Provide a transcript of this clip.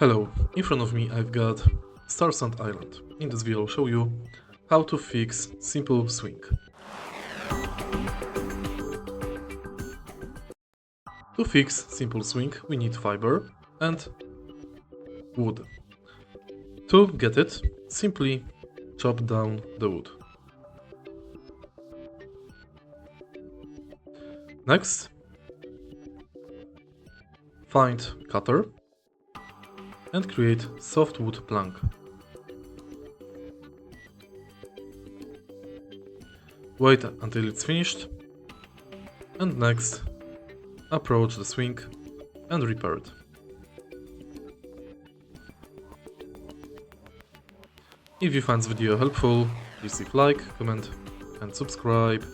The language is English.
Hello, in front of me I've got Starsand Island. In this video I'll show you how to fix simple swing. To fix simple swing we need fiber and wood. To get it, simply chop down the wood. Next, find cutter and create softwood plank. Wait until it's finished, and next approach the swing and repair it. If you find this video helpful, please leave like, comment and subscribe.